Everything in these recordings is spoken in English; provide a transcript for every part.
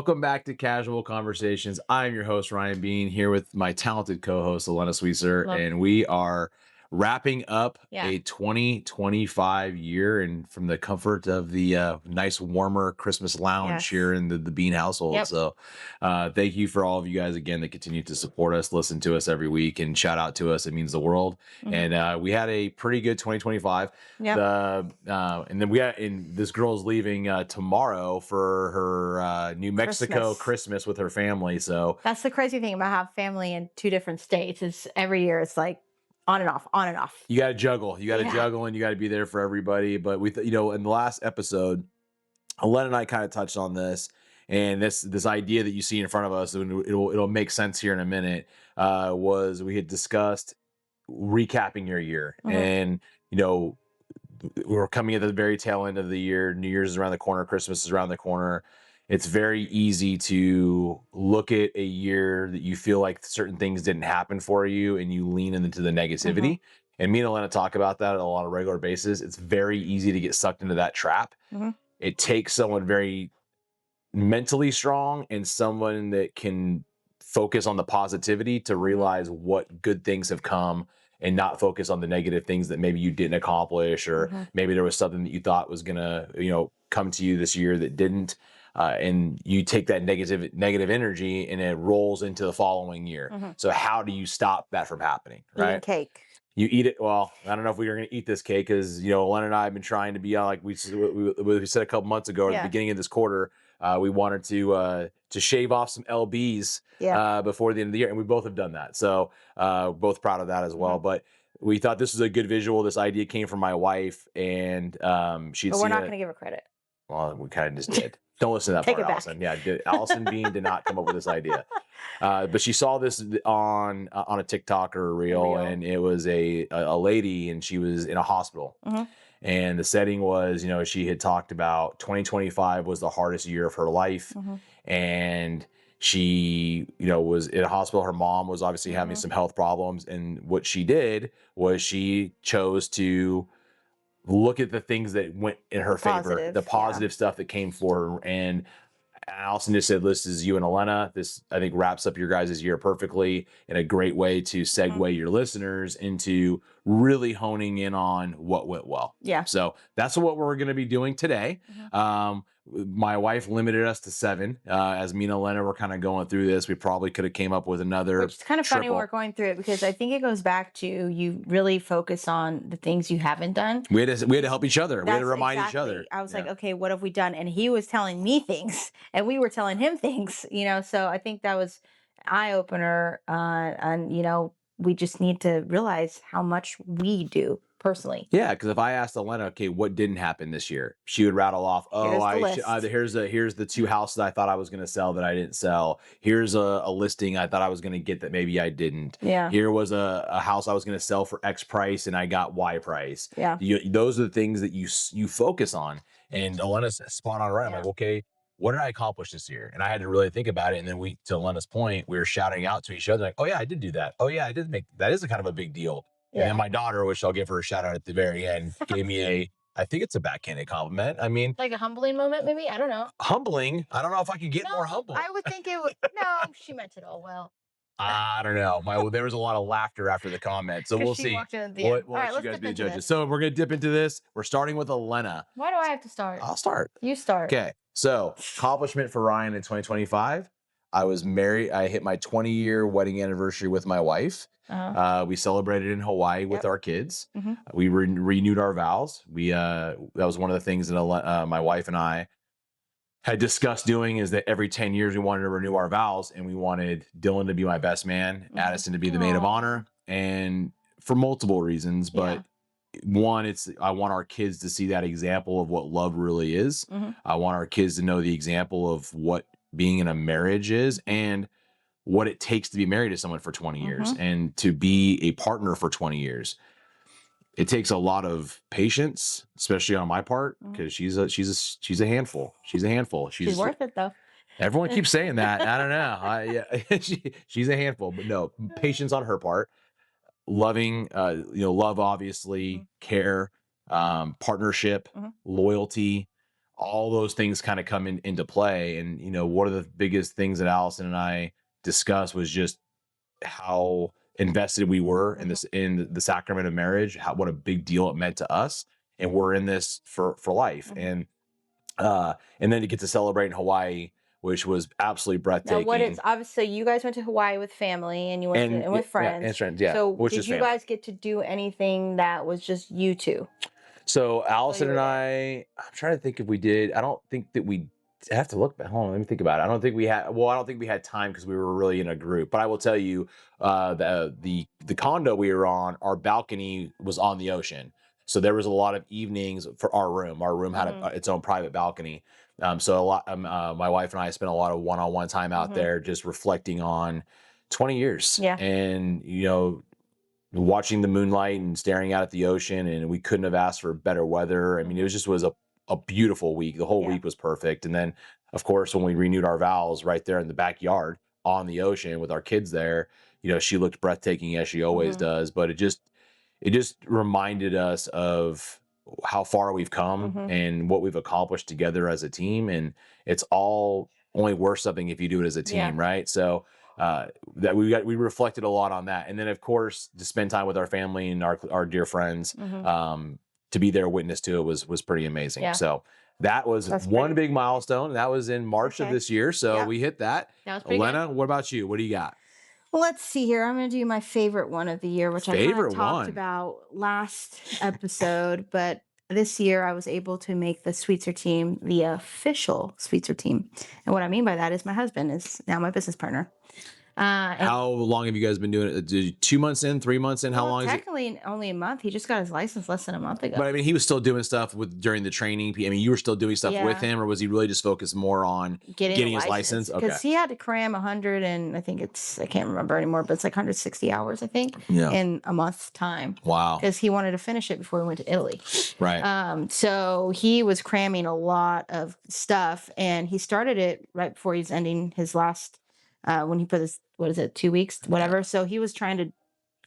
Welcome back to Casual Conversations. I'm your host, Ryan Bean, here with my talented co-host, Elena Sweetser, and we are wrapping up a 2025 year and from the comfort of the nice warmer Christmas lounge here in the Bean household. So thank you for all of you guys again that continue to support us, listen to us every week, and shout out to us. It means the world. And we had a pretty good 2025. And then this girl's leaving tomorrow for her New Mexico Christmas with her family. So that's the crazy thing about having family in two different states. Is every year it's like on and off, on and off. You got to juggle. You got to juggle, and you got to be there for everybody. But we, in the last episode, Elena and I kind of touched on this, and this idea that you see in front of us, and it'll make sense here in a minute. Was we had discussed recapping your year, and we're coming at the very tail end of the year. New Year's is around the corner. Christmas is around the corner. It's very easy to look at a year that you feel like certain things didn't happen for you and you lean into the negativity. And me and Elena talk about that on a regular basis. It's very easy to get sucked into that trap. It takes someone very mentally strong and someone that can focus on the positivity to realize what good things have come and not focus on the negative things that maybe you didn't accomplish, or maybe there was something that you thought was gonna, come to you this year that didn't. And you take that negative energy and it rolls into the following year. So how do you stop that from happening? Right? Eating cake. You eat it. Well, I don't know if we're going to eat this cake because, Len and I have been trying to be on, like we said a couple months ago at the beginning of this quarter, we wanted to shave off some LBs before the end of the year. And we both have done that. So both proud of that as well. But we thought this was a good visual. This idea came from my wife, and she'd But we're not going to give her credit. Well, we kind of just did. Don't listen to that part, Allison. Yeah, Allison Bean did not come up with this idea. But she saw this on a TikTok or a reel, and it was a lady, and she was in a hospital. And the setting was, she had talked about 2025 was the hardest year of her life. And she, was in a hospital. Her mom was obviously having some health problems. And what she did was she chose to look at the things that went in her favor, the positive stuff that came for her. And Allison just said, this is you and Elena. This, I think, wraps up your guys' year perfectly, and a great way to segue your listeners into really honing in on what went well. So that's what we're going to be doing today. My wife limited us to 7. As me and Elena were kind of going through this, we probably could have came up with another. Which is kind of funny when we're going through it, because I think it goes back to you really focus on the things you haven't done. We had to help each other. We had to remind each other. I was like, okay, what have we done? And he was telling me things, and we were telling him things. So I think that was an eye opener. And we just need to realize how much we do personally. Yeah, because if I asked Elena, okay, what didn't happen this year, she would rattle off, here's the 2 houses I thought I was going to sell that I didn't sell. Here's a listing I thought I was going to get that maybe I didn't. Here was a house I was going to sell for X price and I got Y price. Those are the things that you focus on. And Elena's spot on right. I'm like, okay, what did I accomplish this year? And I had to really think about it. And then to Elena's point, we were shouting out to each other like, oh yeah, I did do that. Oh yeah, I did that is a kind of a big deal. And then my daughter, which I'll give her a shout out at the very end, gave me I think it's a backhanded compliment. I mean, like a humbling moment, maybe? I don't know. Humbling? I don't know if I could get more humble. I would think it would. No, she meant it all well. I don't know. There was a lot of laughter after the comment. So we'll see. We'll let you guys be the judges. So we're going to dip into this. We're starting with Elena. Why do I have to start? I'll start. You start. Okay. So accomplishment for Ryan in 2025. I was married. I hit my 20-year wedding anniversary with my wife. We celebrated in Hawaii with our kids. We renewed our vows. That was one of the things that my wife and I had discussed doing, is that every 10 years we wanted to renew our vows, and we wanted Dylan to be my best man, Addison to be the maid of honor, and for multiple reasons. But one, I want our kids to see that example of what love really is. I want our kids to know the example of what being in a marriage is, and what it takes to be married to someone for 20 years and to be a partner for 20 years. It takes a lot of patience, especially on my part, because she's a handful. She's a handful. She's worth it though. Everyone keeps saying that. I don't know. She's a handful, but no, patience on her part. Loving, love, obviously, care, partnership, loyalty, all those things kind of come into play. And, one of the biggest things that Allison and I discussed was just how invested we were in this, in the sacrament of marriage, what a big deal it meant to us. And we're in this for life. And then to get to celebrate in Hawaii, which was absolutely Now, breathtaking. what is obviously you guys went to Hawaii with family and you went and with friends. Yeah. So Which did is you family. guys get to do anything that was just you two? So Allison were and there. I'm trying to think if we did. I don't think that we I have to look back. Hold on, let me think about it. I don't think we had. Well, I don't think we had time because we were really in a group. But I will tell you, the condo we were on, our balcony was on the ocean, so there was a lot of evenings for our room. Our room had its own private balcony. So a lot. My wife and I spent a lot of one-on-one time out there, just reflecting on 20 years. Yeah. And watching the moonlight and staring out at the ocean, and we couldn't have asked for better weather. I mean, it was a beautiful week. The whole week was perfect. And then, of course, when we renewed our vows right there in the backyard on the ocean with our kids there, she looked breathtaking as she always does. But it just reminded us of how far we've come and what we've accomplished together as a team. And it's all only worth something if you do it as a team, right? So that we reflected a lot on that. And then, of course, to spend time with our family and our dear friends, to be there witness to it was pretty amazing. Yeah. So that was one big milestone. That was in March of this year. So we hit that. That was pretty Elena, good. what about you? What do you got? Well, let's see here. I'm going to do my favorite one of the year, which I kind of talked about last episode. But this year, I was able to make the Sweetser team the official Sweetser team. And what I mean by that is my husband is now my business partner. How long have you guys been doing it? 2 months in, 3 months in? How long is it? Technically, only a month. He just got his license less than a month ago. But I mean, he was still doing stuff during the training. I mean, you were still doing stuff with him, or was he really just focused more on getting his license? Because he had to cram 100 and I can't remember anymore, but it's like 160 hours, I think, in a month's time. Wow. Because he wanted to finish it before we went to Italy. Right. So he was cramming a lot of stuff, and he started it right before he's ending his last. When he put his, 2 weeks, whatever. So he was trying to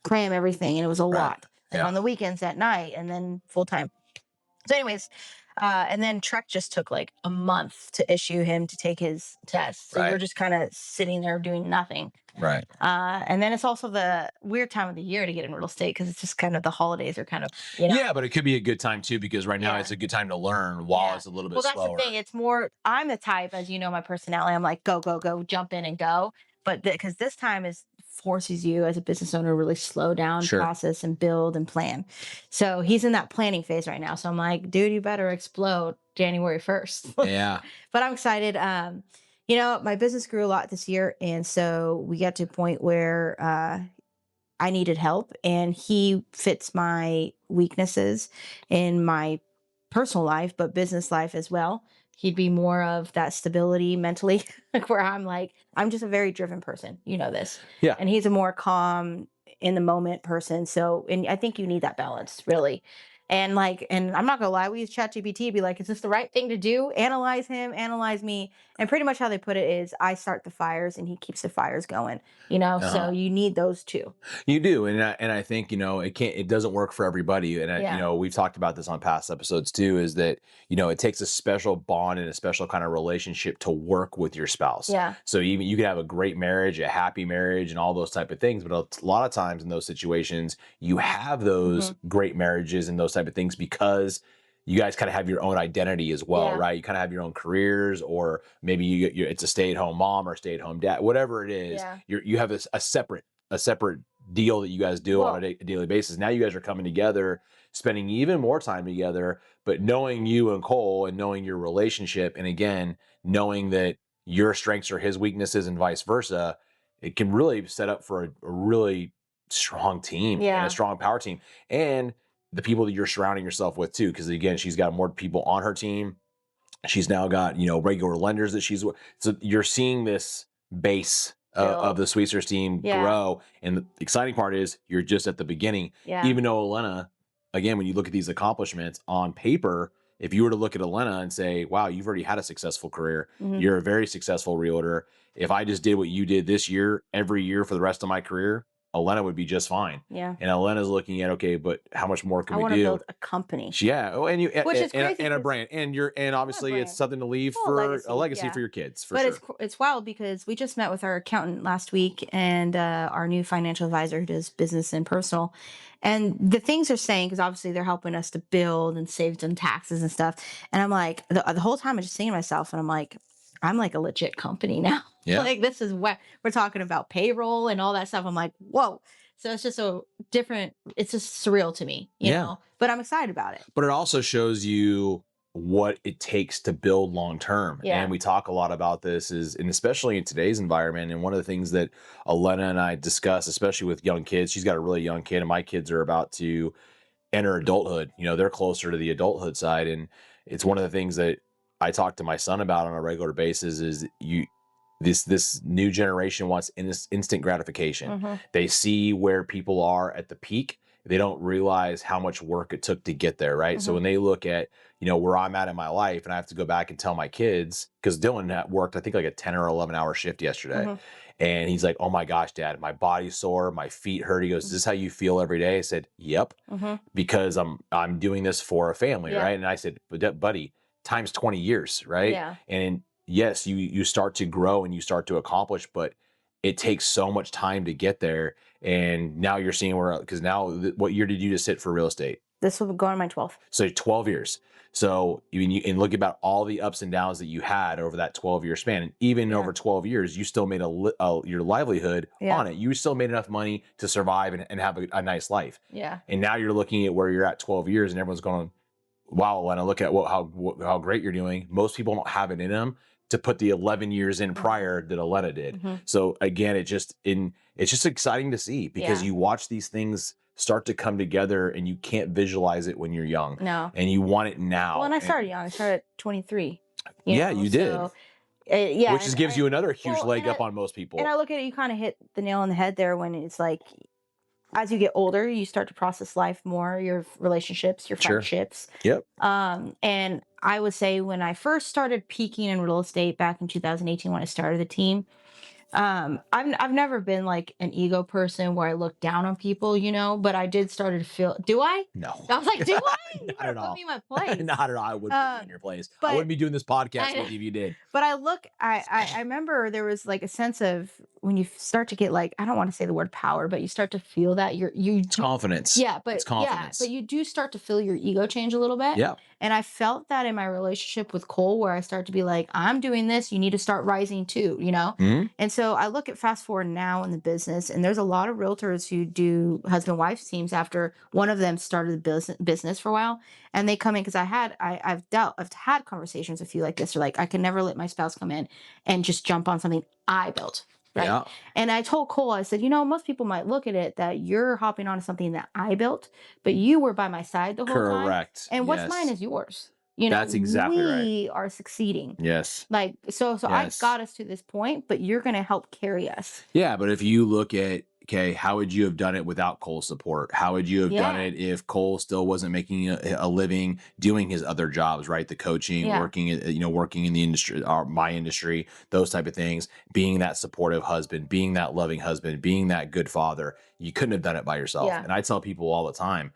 cram everything, and it was a lot. And on the weekends at night, and then full time. So, anyways, and then Trek just took like a month to issue him to take his test. So you're just kind of sitting there doing nothing. Right. And then it's also the weird time of the year to get in real estate because it's just kind of the holidays are kind of, Yeah, but it could be a good time too because right now it's a good time to learn while it's a little bit slower. Well, that's the thing. It's more, I'm the type, as you know, my personality, I'm like, go, jump in and go. But because this time forces you as a business owner to really slow down, process and build and plan. So he's in that planning phase right now. So I'm like, dude, you better explode January 1st. Yeah. But I'm excited. My business grew a lot this year. And so we got to a point where I needed help, and he fits my weaknesses in my personal life, but business life as well. He'd be more of that stability mentally, where I'm like, I'm just a very driven person. You know this. Yeah. And he's a more calm, in the moment person. So, and I think you need that balance, really. And I'm not gonna lie, we use ChatGPT to be like, is this the right thing to do? Analyze him, analyze me. And pretty much how they put it is I start the fires and he keeps the fires going, so you need those two. You do. And I think, it doesn't work for everybody. And we've talked about this on past episodes too, is that, it takes a special bond and a special kind of relationship to work with your spouse. Yeah. So even you can have a great marriage, a happy marriage and all those type of things. But a lot of times in those situations, you have those great marriages and those type of things because you guys kind of have your own identity as well, right? You kind of have your own careers, or maybe it's a stay-at-home mom or stay-at-home dad, whatever it is. You have a separate deal that you guys do on a daily basis. Now you guys are coming together, spending even more time together, but knowing you and Cole and knowing your relationship, and again, knowing that your strengths are his weaknesses and vice versa, it can really set up for a really strong team and a strong power team. And the people that you're surrounding yourself with too, because again, she's got more people on her team. She's now got regular lenders that she's with. So you're seeing this base of the Sweetsers team grow. And the exciting part is you're just at the beginning. Yeah. Even though Elena, again, when you look at these accomplishments on paper, if you were to look at Elena and say, wow, you've already had a successful career. You're a very successful realtor. If I just did what you did this year, every year for the rest of my career, Elena would be just fine. Yeah. And Elena's looking at, okay, but how much more can I we want to do? build a company. Yeah. Oh, and you Which is and, crazy and a 'cause brand, and obviously it's brand. something to leave Well, for legacy, a legacy yeah. for your kids, for But sure. it's wild because we just met with our accountant last week and our new financial advisor who does business and personal. And the things they're saying, because obviously they're helping us to build and save on taxes and stuff. And I'm like, the whole time I'm just thinking to myself, and I'm like a legit company now. Yeah. Like this is what we're talking about, payroll and all that stuff. I'm like, whoa. So it's just so different. It's just surreal to me, you know, but I'm excited about it. But it also shows you what it takes to build long term. Yeah. And we talk a lot about this and especially in today's environment. And one of the things that Elena and I discuss, especially with young kids, she's got a really young kid and my kids are about to enter adulthood. You know, they're closer to the adulthood side. And it's one of the things that I talk to my son about on a regular basis is this new generation wants instant gratification. They see where people are at the peak. They don't realize how much work it took to get there, right? So when they look at, you know, where I'm at in my life and I have to go back and tell my kids, because Dylan worked, I think like a 10 or 11 hour shift yesterday. And he's like, oh my gosh, Dad, my body's sore, my feet hurt. He goes, is this how you feel every day? I said, yep, because I'm doing this for a family, right? And I said, but buddy, times 20 years, right? Yeah. And yes, you start to grow and you start to accomplish, but it takes so much time to get there. And now you're seeing where, because now, what year did you just hit for real estate? This will go on my 12th. So 12 years. So and look about all the ups and downs that you had over that 12-year span. And even over 12 years, you still made your livelihood on it. You still made enough money to survive and have a nice life. Yeah. And now you're looking at where you're at 12 years and everyone's going, wow, Elena, look at how great you're doing. Most people don't have it in them to put the 11 years in prior that Elena did. So again, it's just exciting to see because you watch these things start to come together and you can't visualize it when you're young. No. And you want it now. Well, and I started young. I started at 23. You did. So, yeah. Which gives you another huge leg up on most people. And I look at it, you kind of hit the nail on the head there when it's like, as you get older, you start to process life more, your relationships, your friendships. Yep. And I would say when I first started peaking in real estate back in 2018, when I started the team, I've never been like an ego person where I look down on people, you know, but I did start to feel, do I? No. I was like, do I? Not at all. Put me in my place. Not at all. I would put you in your place. I wouldn't be doing this podcast with you if you did. But I remember there was like a sense of when you start to get like, I don't want to say the word power, but you start to feel that it's confidence. Yeah, but it's confidence. Yeah, but you do start to feel your ego change a little bit. Yeah. And I felt that in my relationship with Cole, where I start to be like, I'm doing this, you need to start rising too, you know? And so I look at fast forward now in the business, and there's a lot of realtors who do husband-wife teams after one of them started the business for a while. And they come in because I've had conversations with you like this, or like, I can never let my spouse come in and just jump on something I built. Right. Yeah. And I told Cole, I said, you know, most people might look at it that you're hopping on something that I built, but you were by my side the whole time. Correct. And what's mine is yours. You know, that's exactly right. We are succeeding. Yes. Like, so yes. I got us to this point, but you're going to help carry us. Yeah. But if you look at, okay, how would you have done it without Cole's support? How would you have done it if Cole still wasn't making a living doing his other jobs, right? The coaching, working in the industry, or my industry, those type of things, being that supportive husband, being that loving husband, being that good father. You couldn't have done it by yourself. Yeah. And I tell people all the time,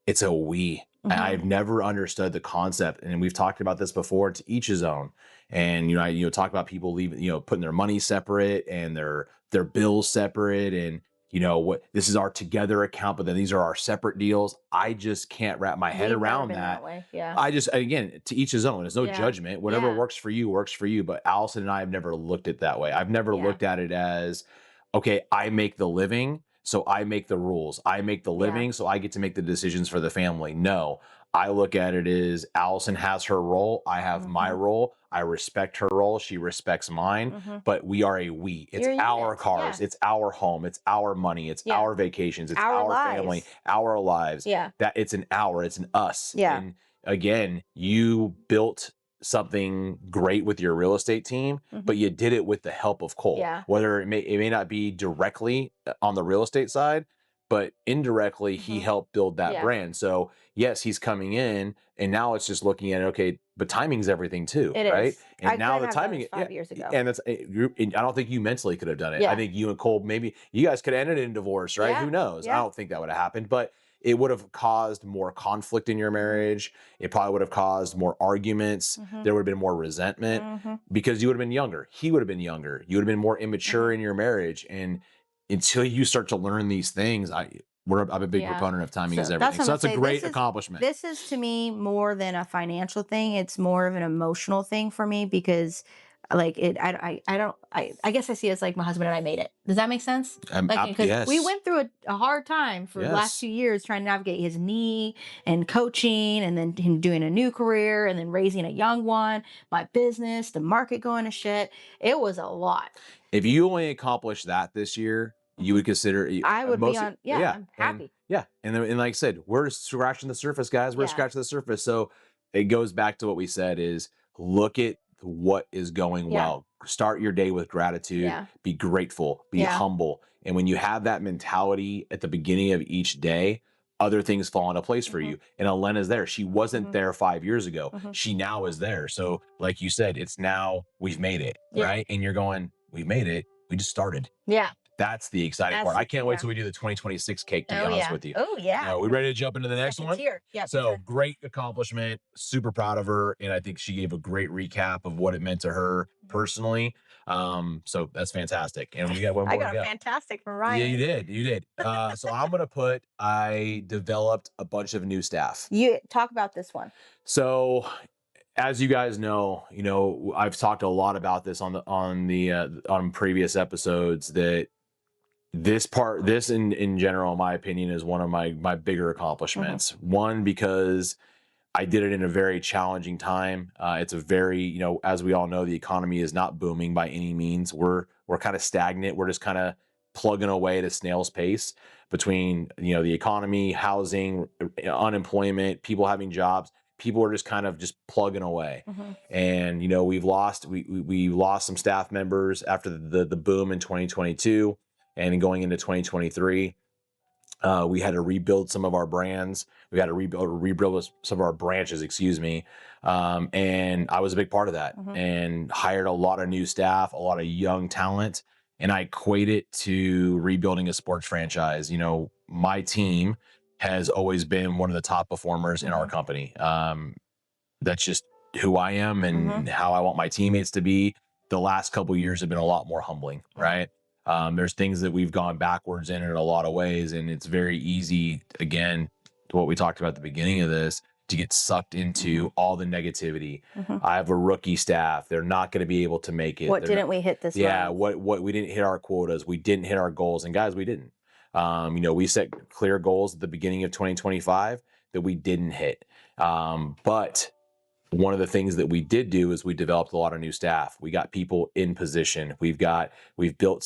it's a we. I've never understood the concept, and we've talked about this before. To each his own, and talk about people leaving, putting their money separate and their bills separate, and what this is our together account, but then these are our separate deals. I just can't wrap my head around that. Way. Yeah. I just, again, to each his own. There's no judgment. Whatever works for you works for you. But Allison and I have never looked at it that way. I've never looked at it as, okay, I make the living, so I make the rules. I make the living, so I get to make the decisions for the family. No, I look at it as Allison has her role. I have my role. I respect her role. She respects mine, but we are a we. It's our cars. It's our home. It's our money. It's our vacations. It's our family, our lives. Yeah. That it's an our, it's an us. Yeah. And again, you built something great with your real estate team, but you did it with the help of Cole. Yeah. Whether it may not be directly on the real estate side, but indirectly he helped build that brand. So yes, he's coming in, and now it's just looking at, okay, but timing's everything too, It right? is. And I now the couldn't have done timing, this 5 years ago. and that's and I don't think you mentally could have done it. I Yeah. think you and Cole, maybe you guys could have ended in divorce, right? Yeah. Who knows? I Yeah. don't think that would have happened, but it would have caused more conflict in your marriage. It probably would have caused more arguments. There would have been more resentment because you would have been younger. He would have been younger. You would have been more immature in your marriage. And until you start to learn these things, I'm a big proponent of timing is everything. So that's a great accomplishment. This is to me more than a financial thing. It's more of an emotional thing for me because like I guess I see it as like my husband and I made it. Does that make sense? Like, because we went through a hard time for the last 2 years trying to navigate his knee and coaching, and then him doing a new career, and then raising a young one, my business, the market going to shit. It was a lot. If you only accomplished that this year, you would consider. I would be on. Yeah, I'm happy. And like I said, we're scratching the surface, guys. We're scratching the surface. So it goes back to what we said: is look at what is going well. Start your day with gratitude. Be grateful. Be humble. And when you have that mentality at the beginning of each day, other things fall into place for you. And Elena's there. She wasn't there 5 years ago. She now is there. So like you said, it's now we've made it, right? And you're going, we've made it. We just started. Yeah. That's the exciting part. I can't wait till we do the 2026 cake, to be honest with you. Oh, yeah. Are we ready to jump into the next one? Yeah. So great accomplishment. Super proud of her. And I think she gave a great recap of what it meant to her personally. So that's fantastic. And we got one more. I got a fantastic from Ryan. Yeah, you did. So I'm going to I developed a bunch of new staff. You talk about this one. So as you guys know, I've talked a lot about this on previous episodes, that this in general, in my opinion, is one of my bigger accomplishments. One, because I did it in a very challenging time. It's a very, as we all know, the economy is not booming by any means. We're kind of stagnant. We're just kind of plugging away at a snail's pace between, the economy, housing, unemployment, people having jobs. People are just kind of just plugging away. And, we lost some staff members after the boom in 2022. And going into 2023, we had to rebuild some of our brands. We had to rebuild some of our branches, excuse me. And I was a big part of that, and hired a lot of new staff, a lot of young talent. And I equate it to rebuilding a sports franchise. My team has always been one of the top performers in our company. That's just who I am and how I want my teammates to be. The last couple of years have been a lot more humbling, right? There's things that we've gone backwards in a lot of ways, and it's very easy, again, to what we talked about at the beginning of this, to get sucked into all the negativity. I have a rookie staff. They're not going to be able to make it. What didn't we hit this month? What we didn't hit our quotas. We didn't hit our goals. And guys, we didn't. We set clear goals at the beginning of 2025 that we didn't hit. But one of the things that we did do is we developed a lot of new staff. We got people in position. We've spent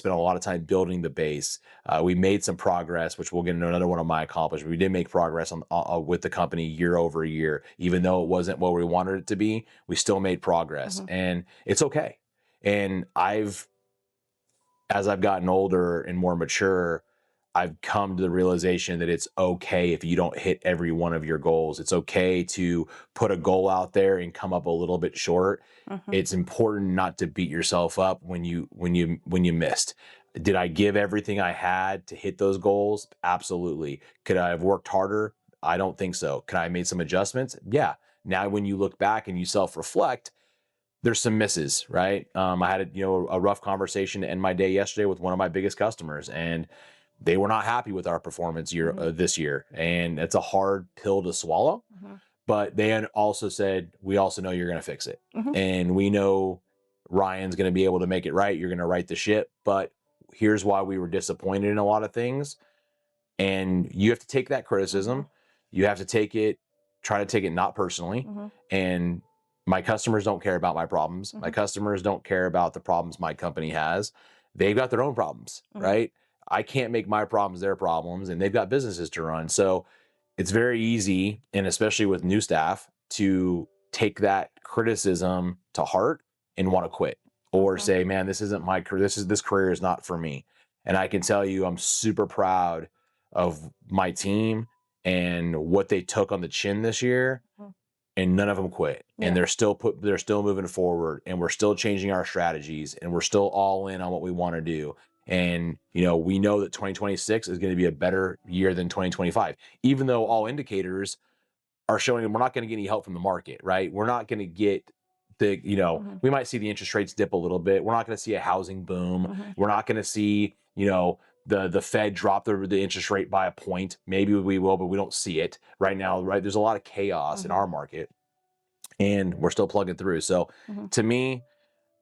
a lot of time building the base. We made some progress, which we'll get into another one of my accomplishments. We did make progress with the company year over year, even though it wasn't what we wanted it to be. We still made progress, and it's okay. And as I've gotten older and more mature, I've come to the realization that it's okay if you don't hit every one of your goals. It's okay to put a goal out there and come up a little bit short. It's important not to beat yourself up when you missed. Did I give everything I had to hit those goals? Absolutely. Could I have worked harder? I don't think so. Could I have made some adjustments? Yeah. Now, when you look back and you self-reflect, there's some misses, right? I had a rough conversation to end my day yesterday with one of my biggest customers, and they were not happy with our performance this year. And it's a hard pill to swallow, but they also said, we also know you're going to fix it. And we know Ryan's going to be able to make it right. You're going to right the ship, but here's why we were disappointed in a lot of things. And you have to take that criticism. You have to try to take it not personally. And my customers don't care about my problems. My customers don't care about the problems my company has. They've got their own problems, right? I can't make my problems their problems, and they've got businesses to run. So it's very easy, and especially with new staff, to take that criticism to heart and want to quit, or say, man, this isn't my career. This career is not for me. And I can tell you, I'm super proud of my team and what they took on the chin this year, and none of them quit. Yeah. And they're still moving forward, and we're still changing our strategies, and we're still all in on what we want to do. And we know that 2026 is going to be a better year than 2025, even though all indicators are showing we're not going to get any help from the market, right? We're not going to get we might see the interest rates dip a little bit. We're not going to see a housing boom. We're not going to see, the Fed drop the interest rate by a point. Maybe we will, but we don't see it right now, right? There's a lot of chaos in our market, and we're still plugging through. So to me,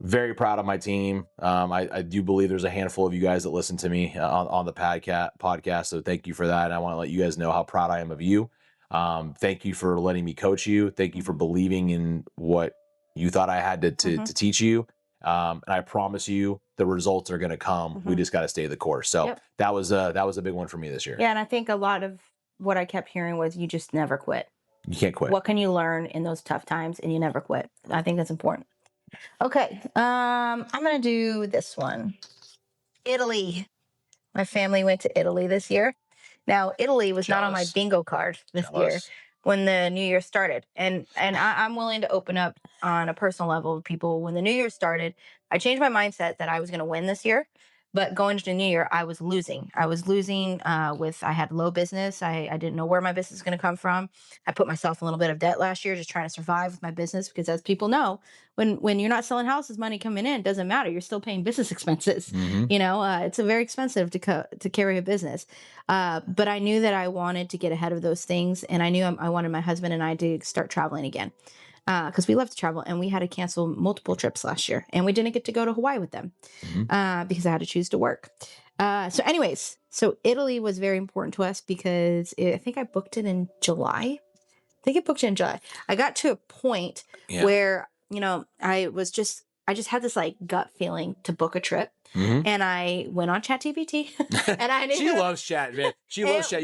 very proud of my team. I do believe there's a handful of you guys that listen to me on the podcast. So thank you for that. And I want to let you guys know how proud I am of you. Thank you for letting me coach you. Thank you for believing in what you thought I had to teach you. And I promise you the results are going to come. We just got to stay the course. So that was a big one for me this year. Yeah. And I think a lot of what I kept hearing was you just never quit. You can't quit. What can you learn in those tough times? And you never quit. I think that's important. Okay. I'm going to do this one. Italy. My family went to Italy this year. Now, Italy was not on my bingo card this year when the new year started. And I'm willing to open up on a personal level with people. When the new year started, I changed my mindset that I was going to win this year. But going into the new year, I was losing. I had low business. I didn't know where my business was going to come from. I put myself in a little bit of debt last year just trying to survive with my business because, as people know, when you're not selling houses, money coming in, it doesn't matter. You're still paying business expenses. It's very expensive to carry a business. But I knew that I wanted to get ahead of those things. And I knew I wanted my husband and I to start traveling again. Because we love to travel, and we had to cancel multiple trips last year, and we didn't get to go to Hawaii with them because I had to choose to work. So Italy was very important to us because I think I booked it in July. I got to a point where, I just had this like gut feeling to book a trip. And I went on ChatGPT, and I knew she loves chat, man. She loves chat.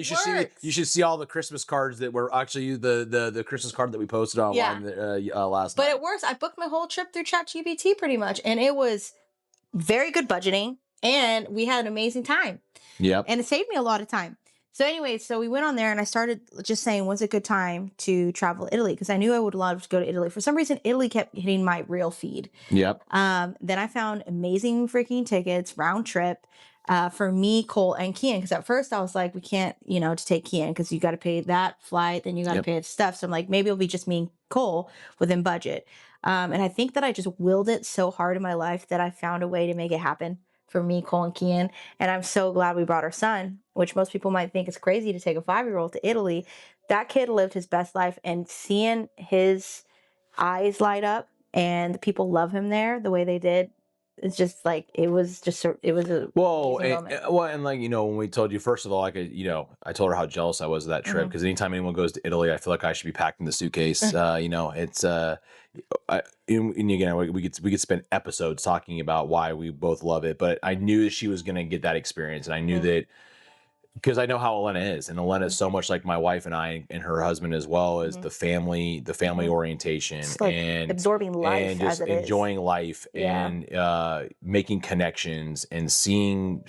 You should see all the Christmas cards that were actually the Christmas card that we posted online last night. But it works. I booked my whole trip through ChatGPT pretty much, and it was very good budgeting, and we had an amazing time. Yep. And it saved me a lot of time. So anyway, we went on there, and I started just saying, when's a good time to travel Italy? Because I knew I would love to go to Italy. For some reason, Italy kept hitting my reel feed. Yep. Then I found amazing freaking tickets, round trip, for me, Cole, and Kian. Because at first I was like, we can't, to take Kian because you got to pay that flight, then you got to pay stuff. So I'm like, maybe it'll be just me and Cole within budget. And I think that I just willed it so hard in my life that I found a way to make it happen for me, Cole, and Kian. And I'm so glad we brought our son, which most people might think is crazy to take a 5-year-old to Italy. That kid lived his best life, and seeing his eyes light up and the people love him there the way they did, it's just like, it was a and like, when we told you, first of all, I told her how jealous I was of that trip, because anytime anyone goes to Italy, I feel like I should be packing the suitcase. It's and again, we could spend episodes talking about why we both love it, but I knew that she was going to get that experience, and I knew that because I know how Elena is, and Elena is so much like my wife and I and her husband as well, as the family orientation, like and absorbing life and just as it enjoying is. life and making connections and seeing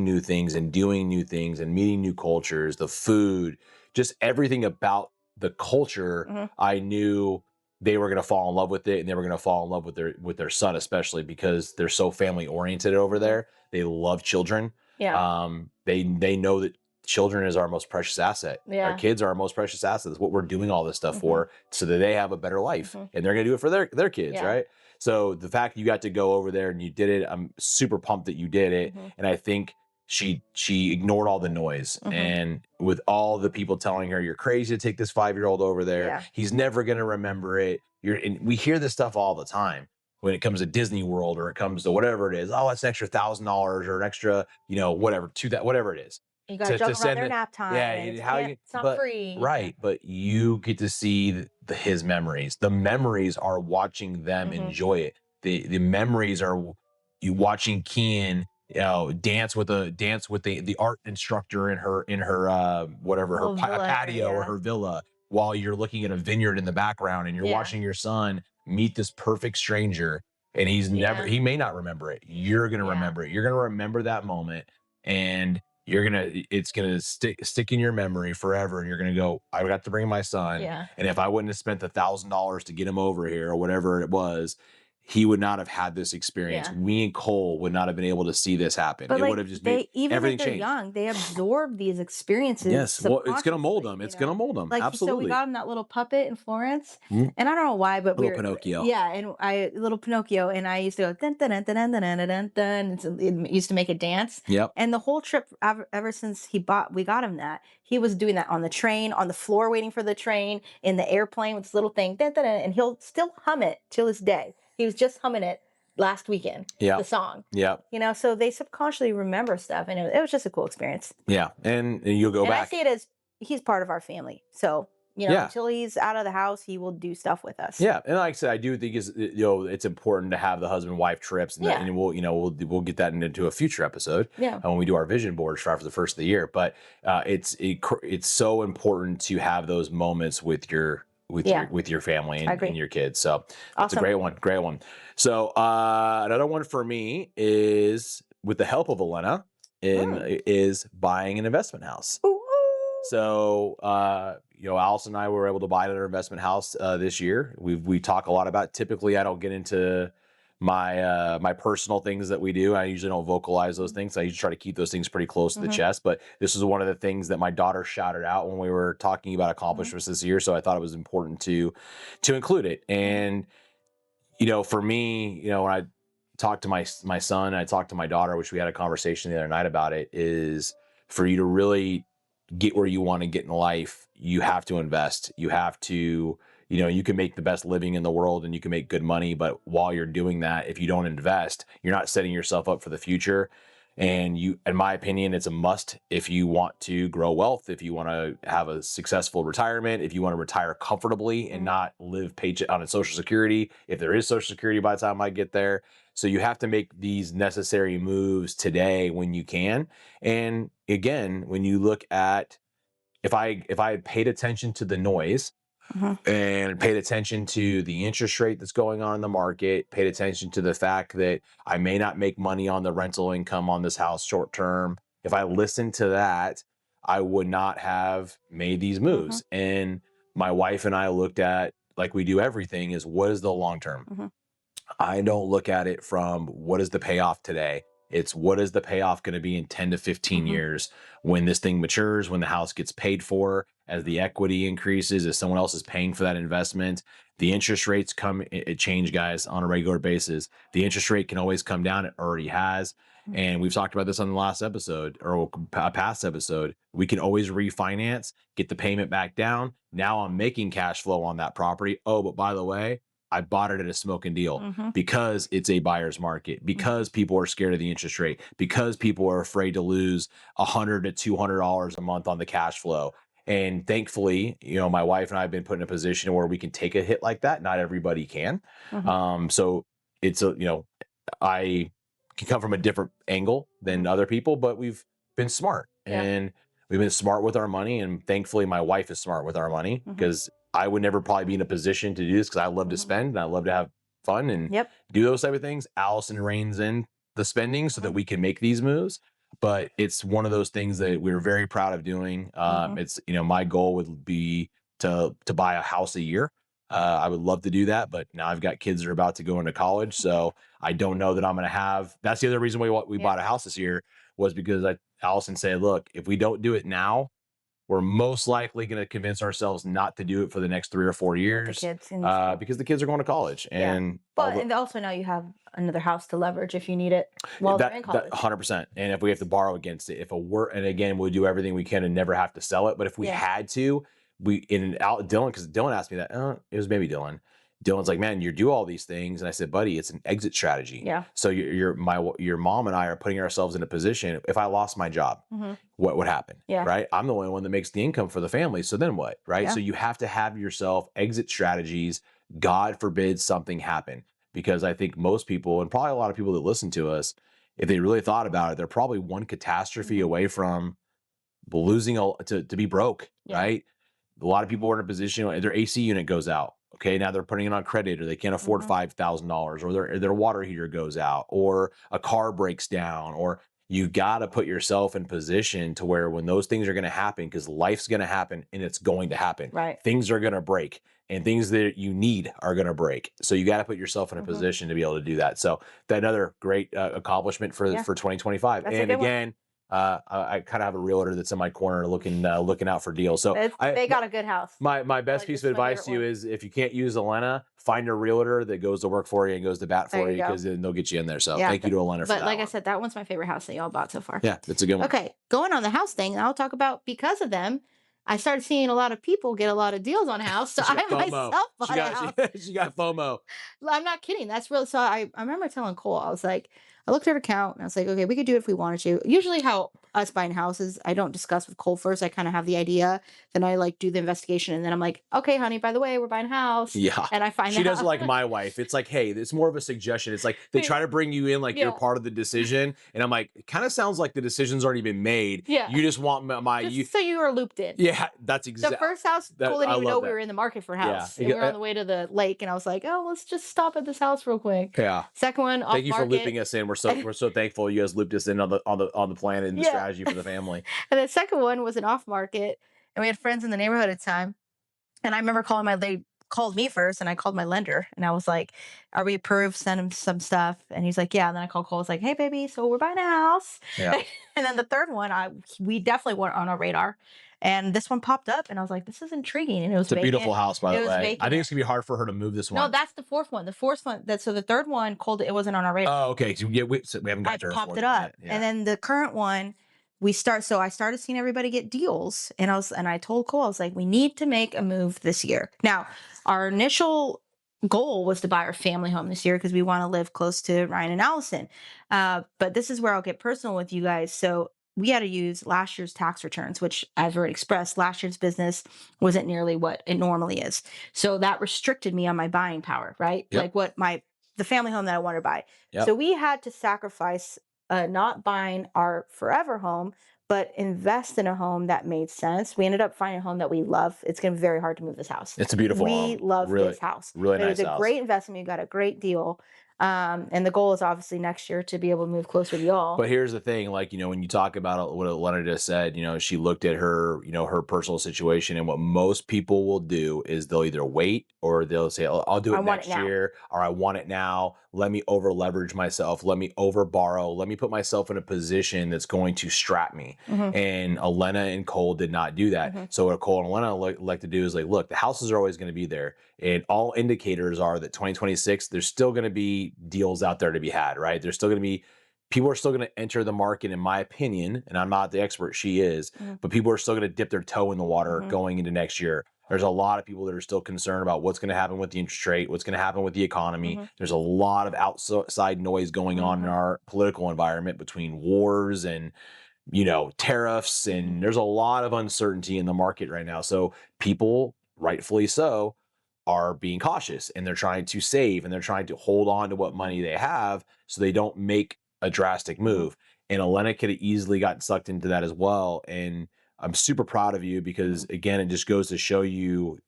new things and doing new things and meeting new cultures, the food, just everything about the culture. I knew they were going to fall in love with it, and they were going to fall in love with their son, especially because they're so family oriented over there. They love children. They know that children is our most precious asset. Our kids are our most precious asset. It's what we're doing all this stuff for, so that they have a better life, and they're going to do it for their kids, right? So the fact that you got to go over there and you did it, I'm super pumped that you did it. And I think she ignored all the noise, and with all the people telling her, you're crazy to take this 5-year-old over there. He's never going to remember it. And we hear this stuff all the time when it comes to Disney World, or it comes to whatever it is. Oh, it's an extra $1,000 or an extra, whatever, whatever it is. You got to jump around their nap time. It's not free. Right. But you get to see his memories. The memories are watching them enjoy it. The memories are you watching Kian, dance with the art instructor in her whatever, her patio or her villa, while you're looking at a vineyard in the background, and you're watching your son meet this perfect stranger, and he may not remember it. You're going to remember it. You're going to remember that moment. And it's gonna stick in your memory forever, and you're gonna go, I got to bring my son, Yeah. and if I wouldn't have spent $1,000 to get him over here or whatever it was, he would not have had this experience. Yeah. Me and Cole would not have been able to see this happen. But It would like have just made they, even if everything they're changed. young, they absorb these experiences Yes, well, it's gonna mold subconsciously, them. It's gonna mold them. Like so we Absolutely. got him that little puppet in Florence, Mhm. and I don't know why, but Little Pinocchio. yeah, and I little Pinocchio, and I used to go dun dun dun dun dun dun dun dun, dun, and so it used to make it dance. Yep. And the whole trip, ever since we got him that, he was doing that on the train, on the floor waiting for the train, in the airplane with this little thing, dun, dun, dun, and he'll still hum it till this day. He was just humming it last weekend, Yeah. the song. Yeah. So they subconsciously remember stuff, and it was just a cool experience. Yeah. And you'll go And I back. see it as he's part of our family. So, Yeah. until he's out of the house, he will do stuff with us. Yeah, and like I said, I do think it's important to have the husband wife trips, and, Yeah. and we'll get that into a future episode. Yeah. When we do our vision boards for the first of the year. But it's so important to have those moments with your family and your kids. So it's Awesome. a great one. So another one for me is, with the help of Elena, is buying an investment house. Ooh. So, Allison and I were able to buy another investment house this year. We talk a lot about. Typically, I don't get into my personal things that we do. I usually don't vocalize those things. I usually try to keep those things pretty close to the chest. But this is one of the things that my daughter shouted out when we were talking about accomplishments this year. So I thought it was important to include it. And for me, when I talked to my son, I talked to my daughter, which we had a conversation the other night about it, is for you to really get where you want to get in life, you have to invest. You have to, you can make the best living in the world and you can make good money, but while you're doing that, if you don't invest, you're not setting yourself up for the future. And in my opinion, it's a must if you want to grow wealth, if you want to have a successful retirement, if you want to retire comfortably and not live paycheck on a Social Security, if there is Social Security by the time I get there. So you have to make these necessary moves today when you can. And again, when you look at, if I had paid attention to the noise and paid attention to the interest rate that's going on in the market, paid attention to the fact that I may not make money on the rental income on this house short term, if I listened to that, I would not have made these moves. And my wife and I looked at, like we do everything, is what is the long term? I don't look at it from what is the payoff today. It's what is the payoff going to be in 10 to 15 years when this thing matures, when the house gets paid for, as the equity increases, as someone else is paying for that investment. The interest rates it change, guys, on a regular basis. The interest rate can always come down. It already has. And we've talked about this on the last episode or a past episode. We can always refinance, get the payment back down. Now I'm making cash flow on that property. Oh, but by the way, I bought it at a smoking deal because it's a buyer's market, because people are scared of the interest rate, because people are afraid to lose $100 to $200 a month on the cash flow. And thankfully, my wife and I have been put in a position where we can take a hit like that. Not everybody can. So it's I can come from a different angle than other people, but we've been smart and we've been smart with our money. And thankfully, my wife is smart with our money, because I would never probably be in a position to do this, because I love to spend and I love to have fun and do those type of things. Allison reins in the spending so that we can make these moves. But it's one of those things that we're very proud of doing. It's, my goal would be to buy a house a year. I would love to do that, but now I've got kids that are about to go into college. So I don't know that I'm going to have, that's the other reason we bought a house this year, was because Allison said, look, if we don't do it now, we're most likely going to convince ourselves not to do it for the next 3 or 4 years, because the kids are going to and and also now you have another house to leverage if you need it while they're in college. 100%. And if we have to borrow against it, and again, we'll do everything we can and never have to sell it. But if we had to, Dylan, because Dylan asked me that, it was maybe Dylan. Dylan's like, man, you do all these things. And I said, buddy, it's an exit strategy. Yeah. So your mom and I are putting ourselves in a position. If I lost my job, what would happen? Yeah. Right. I'm the only one that makes the income for the family. So then what? Right. Yeah. So you have to have yourself exit strategies. God forbid something happen, because I think most people, and probably a lot of people that listen to us, if they really thought about it, they're probably one catastrophe away from losing to be broke. Right. A lot of people are in a position where their AC unit goes out. Okay, now they're putting it on credit, or they can't afford $5,000, or their water heater goes out, or a car breaks down, or you got to put yourself in position to where when those things are going to happen, because life's going to happen and it's going to happen. Right. Things are going to break and things that you need are going to break. So you got to put yourself in a position to be able to do that. So that another great accomplishment for 2025. That's a And good one. again, I kind of have a realtor that's in my corner looking out for deals. So They got a good house. My best piece of advice to you is if you can't use Elena, find a realtor that goes to work for you and goes to bat for you, because then they'll get you in there. So thank you to Elena for that. But like I said, that one's my favorite house that y'all bought so far. Yeah, that's a good one. Okay, going on the house thing, I'll talk about because of them. I started seeing a lot of people get a lot of deals on a house. So I myself bought a house. She got FOMO. I'm not kidding. That's real. So I remember telling Cole, I was like, I looked at her account and I was like, okay, we could do it if we wanted to. Usually how us buying houses, I don't discuss with Cole first. I kind of have the idea. Then I like do the investigation. And then I'm like, okay, honey, by the way, we're buying a house. Yeah. And I find she does it like my wife. It's like, hey, it's more of a suggestion. It's like they try to bring you in like you're part of the decision. And I'm like, it kind of sounds like the decision's already been made. Yeah. You just want so you are looped in. Yeah, that's exactly. The first house, Cole didn't even know we were in the market for a house. Yeah. And we were on the way to the lake. And I was like, oh, let's just stop at this house real quick. Yeah. Second one, off Thank you for looping us in. We're so thankful you guys looped us in on the plan and the strategy for the family. And the second one was an off market, and we had friends in the neighborhood at the time. And I remember they called me first, and I called my lender, and I was like, "Are we approved? Send him some stuff." And he's like, "Yeah." And then I called Cole. I was like, "Hey, baby, so we're buying a house." Yeah. And then the third one, we definitely weren't on our radar. And this one popped up, and I was like, "This is intriguing." And it's a beautiful house, by the way. I think it's gonna be hard for her to move this one. No, that's the fourth one. The fourth one. So the third one, it wasn't on our radar. Oh, okay. So we haven't got to her. I popped it up, and then the current one, So I started seeing everybody get deals, and I told Cole, I was like, we need to make a move this year. Now, our initial goal was to buy our family home this year because we want to live close to Ryan and Allison. But this is where I'll get personal with you guys. So we had to use last year's tax returns, which I've already expressed. Last year's business wasn't nearly what it normally is. So that restricted me on my buying power, right? Yep. Like the family home that I wanted to buy. Yep. So we had to sacrifice not buying our forever home, but invest in a home that made sense. We ended up finding a home that we love. It's going to be very hard to move this house. It's a beautiful home. We love this house. Really nice house. It was a great investment. You got a great deal. And the goal is obviously next year to be able to move closer to y'all. But here's the thing, like, when you talk about what Elena just said, she looked at her, her personal situation, and what most people will do is they'll either wait or they'll say, oh, I'll do it next year, or I want it now. Let me over leverage myself. Let me over borrow. Let me put myself in a position that's going to strap me. Mm-hmm. And Elena and Cole did not do that. Mm-hmm. So what Cole and Elena like to do is like, look, the houses are always going to be there. And all indicators are that 2026, there's still going to be deals out there to be had, right? There's still going to be, people are still going to enter the market, in my opinion, and I'm not the expert, she is, but people are still going to dip their toe in the water going into next year. There's a lot of people that are still concerned about what's going to happen with the interest rate, what's going to happen with the economy. There's a lot of outside noise going on in our political environment between wars and, tariffs, and there's a lot of uncertainty in the market right now. So people, rightfully so, are being cautious, and they're trying to save, and they're trying to hold on to what money they have so they don't make a drastic move. And Elena could have easily gotten sucked into that as well. And I'm super proud of you because, again, it just goes to show you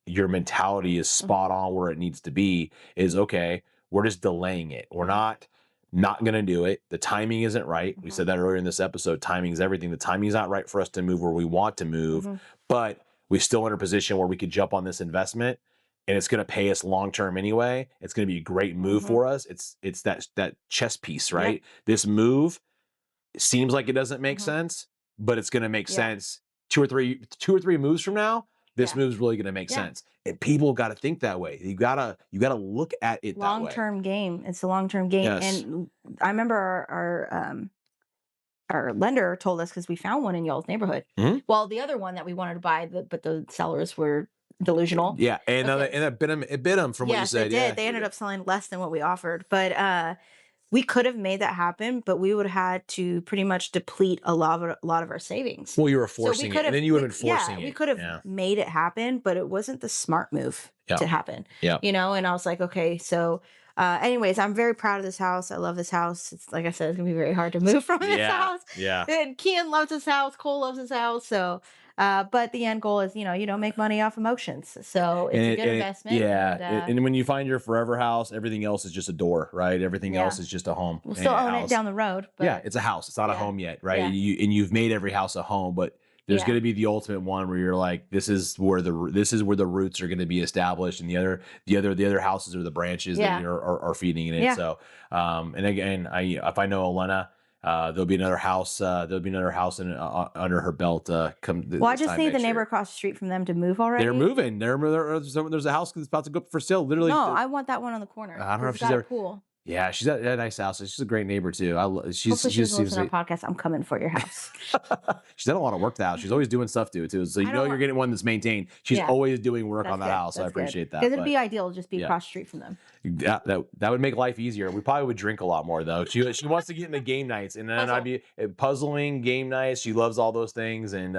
your mentality is spot on where it needs to be. Is okay, we're just delaying it. We're not going to do it. The timing isn't right. We said that earlier in this episode. Timing is everything. The timing is not right for us to move where we want to move, but we're still in a position where we could jump on this investment, and it's going to pay us long term anyway. It's going to be a great move for us. It's that chess piece, right? Yep. This move seems like it doesn't make sense, but it's going to make sense two or three moves from now. This move's really going to make sense, and people got to think that way. You gotta look at it that way. Long-term game. It's a long-term game, and I remember our lender told us, because we found one in y'all's neighborhood. Well, the other one that we wanted to buy, but the sellers were delusional. Yeah, and it bit them from what you said. They did. They ended up selling less than what we offered, but we could have made that happen, but we would have had to pretty much deplete a lot of our savings. Well, you were forcing it, and then you would have been forcing it. We could have made it happen, but it wasn't the smart move to happen. Yeah, and I was like, okay, so. Anyways, I'm very proud of this house. I love this house. It's like I said, it's gonna be very hard to move from this house. Yeah. And Kian loves this house. Cole loves this house. So But the end goal is, you don't make money off emotions. So it's a good investment. yeah, And and when you find your forever house, everything else is just a door, right? Everything else yeah, is just a home we'll and still a own it house. down the road. Yeah, But it's a house. It's not a yeah, home yet, right? yeah, You've made every house a home, but there's yeah, going to be the ultimate one where you're like, this is where the roots are going to be established, and the other houses are the branches that yeah, are feeding in it. yeah. So, and again, if I know Elena, there'll be another house. There'll be another house under her belt. Well, I This just time need the next neighbor year. across the street from them to move They're already. moving. There's a house that's about to go up for sale. Literally, No, I want that one on the corner I don't know because if it's she's got a ever. pool. Yeah, she's at a nice house. She's a great neighbor too. Hopefully, She she just doesn't seems listen to. to our podcast. I'm coming for your house. She's done a lot of work to the house. She's always doing stuff to it too. So I don't you're want. getting one that's maintained. She's Yeah, always doing work on that's that good. house. So I That's good appreciate because that. it'd But be ideal to just be yeah, across the street from them. that would make life easier. We probably would drink a lot more though. She wants to get into game nights, and then I'd Puzzle. be puzzling game nights. She loves all those things, and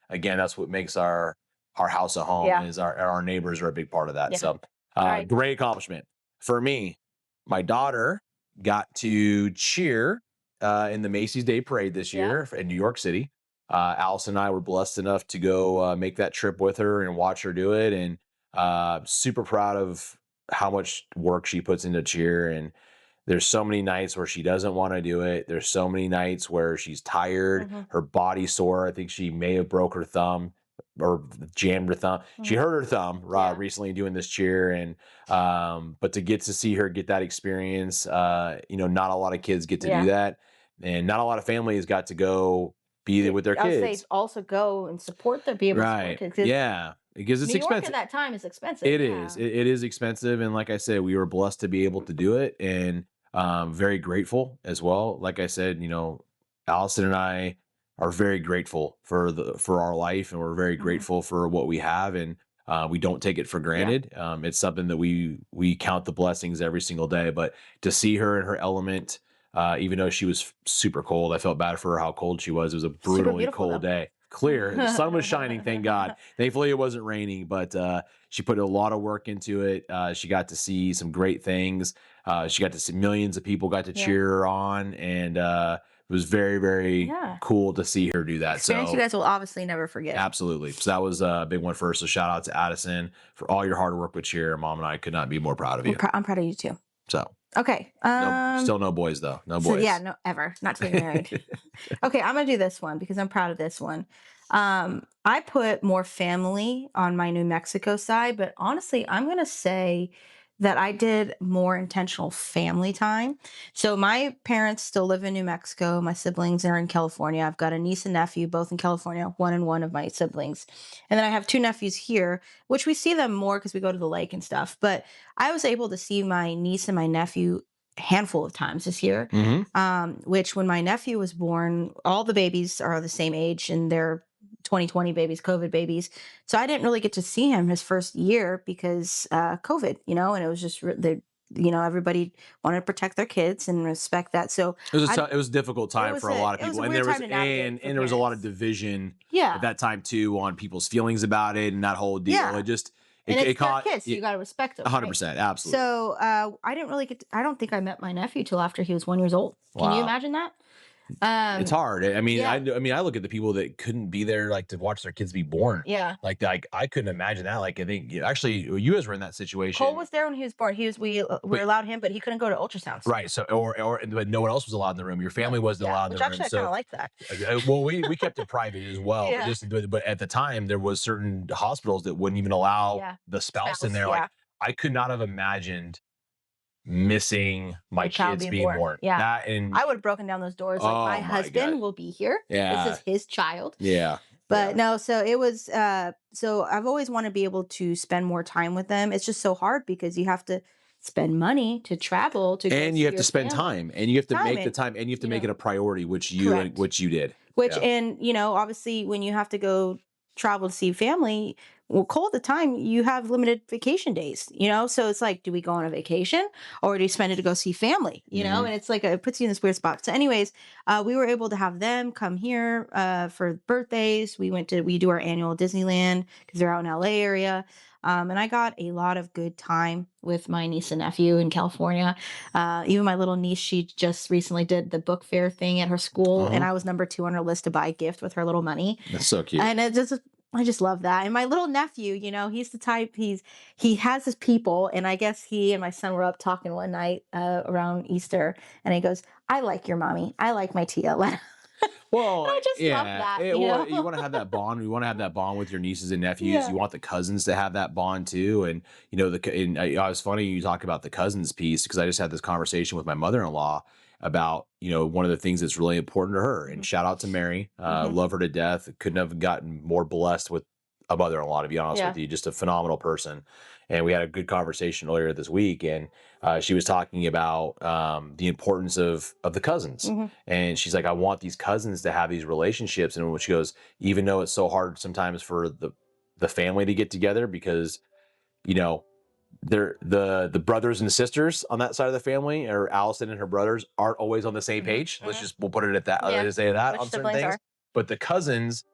again, that's what makes our house a home. Yeah, Is our neighbors are a big part of that. yeah. So All right. great accomplishment for me. My daughter got to cheer in the Macy's Day Parade this Yeah. year in New York City. Allison and I were blessed enough to go make that trip with her and watch her do it, and super proud of how much work she puts into cheer. And there's so many nights where she doesn't want to do it. There's so many nights where she's tired, Mhm. her body's sore. I think she may have broke her thumb or jammed her thumb. She Mhm. hurt her thumb Yeah. recently doing this cheer, and but to get to see her get that experience, not a lot of kids get to Yeah. do that, and not a lot of families got to go be there with their I would say kids. also go and support them, be able to support Right. kids. 'Cause Yeah. Because it's New York at expensive. that time is expensive. It Yeah. is. It is expensive. And like I said, we were blessed to be able to do it, and very grateful as well. Like I said, Allison and I are very grateful for our life, and we're very Mhm. grateful for what we have, and we don't take it for Yeah. granted. It's something that we count the blessings every single day. But to see her in her element, even though she was super cold, I felt bad for her how cold she was. It was a Super brutally beautiful cold though. day. Clear, the sun was shining, thank God. Thankfully, it wasn't raining, but she put a lot of work into it. She got to see some great things. She got to see millions of people got to Yeah. cheer her on, and it was very, very Yeah. cool to see her do that. Experience So you guys will obviously never forget. absolutely. So that was a big one for her. So shout out to Addison for all your hard work with cheer. Mom and I could not be more proud of you. I'm proud of you too. So Okay. still no boys though. No So boys. yeah, no, ever. Not till you're married. Okay, I'm gonna do this one because I'm proud of this one. I put more family on my New Mexico side, but honestly, I'm gonna say that I did more intentional family time. So my parents still live in New Mexico. My siblings are in California. I've got a niece and nephew, both in California, one and one of my siblings. And then I have two nephews here, which we see them more because we go to the lake and stuff. But I was able to see my niece and my nephew a handful of times this year. Which when my nephew was born, all the babies are the same age and they're 2020 babies, COVID babies. So I didn't really get to see him his first year because COVID, and it was just everybody wanted to protect their kids and respect that. So it was a difficult time for a lot of it was people, a and weird there was time to navigate and for there was a lot of parents. division Yeah. at that time too on people's feelings about it and that whole deal. Yeah. It just And it's their caught kids, so you got to respect them. 100%, absolutely. So I didn't really I don't think I met my nephew till after he was 1 year old. Can you Wow. imagine that? It's hard. I mean, yeah. I look at the people that couldn't be there, like to watch their kids be born. Yeah. Like I couldn't imagine that. Like I think actually you guys were in that situation. Cole was there when he was born. We allowed him, but he couldn't go to ultrasounds. Right. So but no one else was allowed in the room. Your family wasn't allowed in the room. Which actually I kind of like that. Well, we kept it private as well. Yeah. But at the time, there was certain hospitals that wouldn't even allow the spouse in there. Yeah. Like I could not have imagined missing my child kids being born. born. Yeah. That and I would have broken down those doors. Like Oh my my husband God. will be here. Yeah. This is his child. yeah. But no, so it was so I've always wanted to be able to spend more time with them. It's just so hard because you have to spend money to travel to go And see you have your to spend family. time, and you have to Time make the and, time, and you have to you make know. it a priority, which Correct. you did. Which Yeah. and obviously when you have to go travel to see family, well, cold at the time, you have limited vacation days, so it's like, do we go on a vacation or do you spend it to go see family, Mhm. and it's like it puts you in this weird spot. So anyways, we were able to have them come here for birthdays. We do our annual Disneyland because they're out in LA area. And I got a lot of good time with my niece and nephew in California. Even my little niece, she just recently did the book fair thing at her school, and Uh-huh. I was number 2 on her list to buy a gift with her little money. That's so cute. And I just love that. And my little nephew, he's the type, he has his people, and I guess he and my son were up talking one night around Easter, and he goes, "I like your mommy. I like my tia Elena." Well, I just love yeah. that, Well, you want to have that bond. You want to have that bond with your nieces and nephews. Yeah. You want the cousins to have that bond too. And I was funny you talk about the cousins piece because I just had this conversation with my mother-in-law about one of the things that's really important to her. And Mhm. shout out to Mary, Mhm. love her to death. Couldn't have gotten more blessed with a mother-in-law, to be honest with Yeah. you. Just a phenomenal person. And we had a good conversation earlier this week, and she was talking about the importance of the cousins. Mhm. And she's like, I want these cousins to have these relationships. And when she goes, even though it's so hard sometimes for the family to get together because, you know, they're the brothers and sisters on that side of the family, or Allison and her brothers, aren't always on the same Mhm. page. Mhm. We'll put it at that. Yeah. Let's say that Which on certain siblings things. are? But the cousins,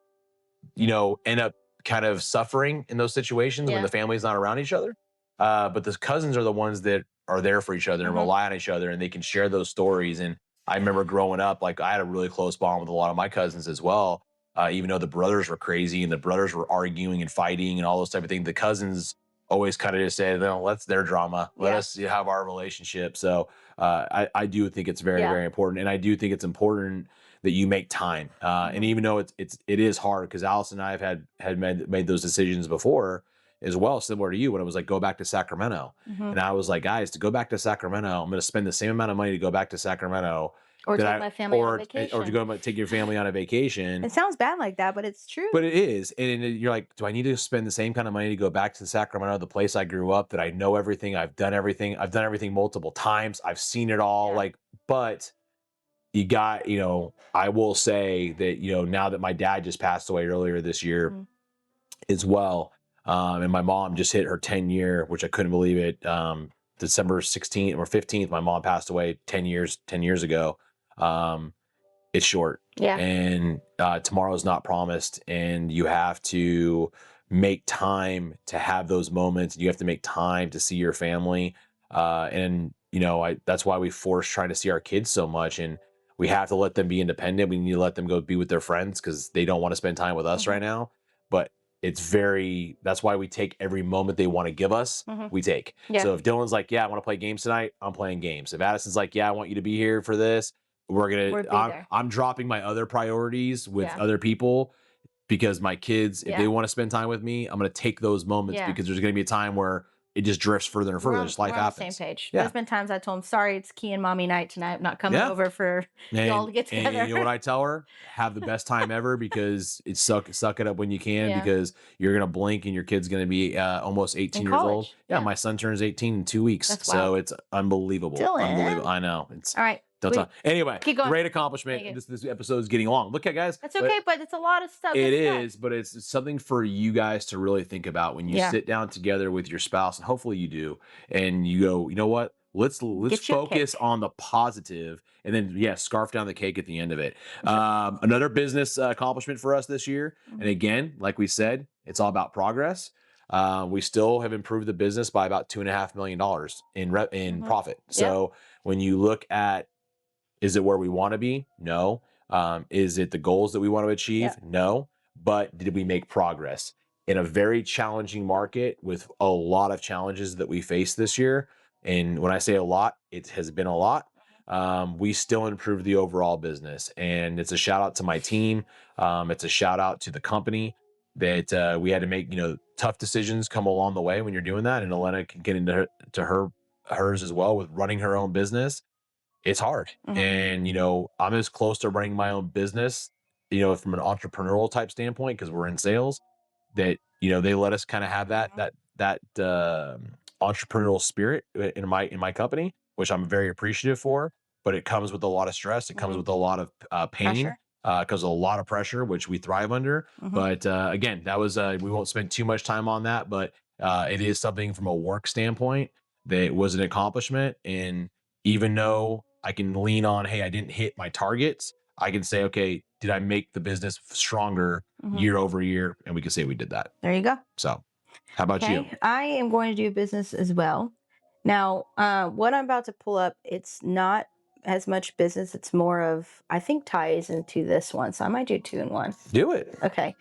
end up kind of suffering in those situations when Yeah. the family's not around each other. But the cousins are the ones that are there for each other and Mhm. rely on each other, and they can share those stories. And I remember growing up, like I had a really close bond with a lot of my cousins as well. Even though the brothers were crazy and the brothers were arguing and fighting and all those type of things, the cousins always kind of just said, "No, let's their drama. Let Yeah. us have our relationship." So I do think it's very, Yeah. very important, and I do think it's important that you make time. And Mhm. even though it is hard because Alice and I have had made those decisions before as well, similar to you, when it was like go back to Sacramento, Mhm. and I was like, guys, to go back to Sacramento, I'm going to spend the same amount of money to go back to Sacramento Or that take I my family on or to vacation. go take your family on a vacation. It sounds bad like that, but it's true. But it is, and you're like, do I need to spend the same kind of money to go back to Sacramento, the place I grew up, that I know everything, I've done everything multiple times, I've seen it all, Yeah. like, but I will say that, now that my dad just passed away earlier this year Mhm. as well, and my mom just hit her 10-year, which I couldn't believe it. December 16th or 15th, my mom passed away 10 years ago. Um, it's short, Yeah. and tomorrow's not promised, and you have to make time to have those moments. You have to make time to see your family, and that's why we force trying to see our kids so much, and we have to let them be independent. We need to let them go be with their friends because they don't want to spend time with us Mhm. right now. But that's why we take every moment they want to give us. Mhm. We take. Yeah. So if Dylan's like, "Yeah, I want to play games tonight," I'm playing games. If Addison's like, "Yeah, I want you to be here for this," We'll be there. I'm dropping my other priorities with Yeah. other people because my kids, if they Yeah. want to spend time with me, I'm going to take those moments Yeah. because there's going to be a time where it just drifts further and further. Just We're life on the same happens. page. Yeah. There's been times I told him, "Sorry, it's Key and Mommy night tonight. I'm not coming Yeah. over for y'all to get And together." you know what I tell her? Have the best time ever because it's suck it up when you can Yeah. because you're going to blink and your kid's going to be almost In 18 years old. college. Yeah. Yeah. My son turns 18 in 2 weeks. That's So wild. it's unbelievable. Dylan. Unbelievable. I know. It's All right. don't talk. Anyway, Keep going. great Thank accomplishment. you. This episode is getting long. Look at guys. That's okay, but it's a lot of stuff. It Good stuff. is, but it's something for you guys to really think about when you Yeah. sit down together with your spouse, and hopefully you do, and you go, you know what? Let's Get you a focus cake. on the positive, and then scarf down the cake at the end of it. Another business accomplishment for us this year, and Mhm. again, like we said, it's all about progress. We still have improved the business by about $2.5 million in Mhm. profit. Yeah. So when you look at, is it where we want to be? No. Is it the goals that we want to achieve? Yeah. No. But did we make progress in a very challenging market with a lot of challenges that we faced this year? And when I say a lot, it has been a lot. We still improved the overall business, and it's a shout out to my team. It's a shout out to the company that we had to make tough decisions come along the way when you're doing that. And Elena can get into hers as well with running her own business. It's hard. Mhm. And, I'm as close to running my own business, from an entrepreneurial type standpoint, because we're in sales, that, they let us kind of have that, Mhm. entrepreneurial spirit in my company, which I'm very appreciative for, but it comes with a lot of stress. It comes Mhm. with a lot of pain. Pressure. because of a lot of pressure, which we thrive under. But again, that was we won't spend too much time on that, but it is something from a work standpoint that was an accomplishment. And even though I can lean on, hey, I didn't hit my targets, I can say, okay, did I make the business stronger year over year? And we can say we did that. There you go. So, how about you? Okay, I am going to do business as well. Now, what I'm about to pull up, it's not as much business. It's more of, I think, ties into this one. So I might do 2 in 1. Do it. Okay.